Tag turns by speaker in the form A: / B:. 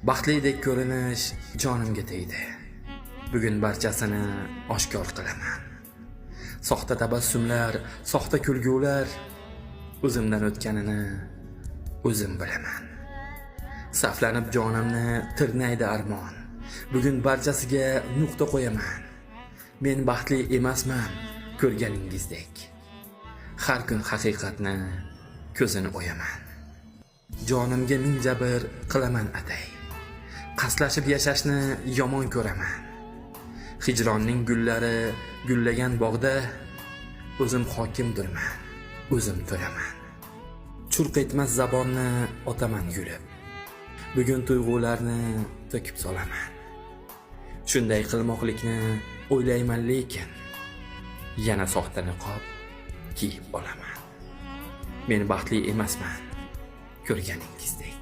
A: Baxtlidek ko'rinish jonimga tegdi. Bugun barchasini oshkor qilaman. Soxta tabassumlar, soxta kulgular o'zimdan o'tganini o'zim bilaman. Saflanib jonimni tirnaydi armon. Bugun barchasiga nuqta qo'yaman. Men baxtli emasman ko'rganingizdek. Har kun haqiqatni ko'zini o'yaman. Jonimga ming jabr qilaman atay. Qaslashib yashashni yomon ko'raman. Hijronning gullari gullagan bog'da o'zim hokimdirman, o'zim to'raman. Churq etmas zabonni otaman yulib. Bugun tuyg'ularni to'kib solaman. Shunday qilmoqlikni o'ylayman, lekin yana soxta niqob kiyib olaman. Men baxtli emasman ko'rganingizdek.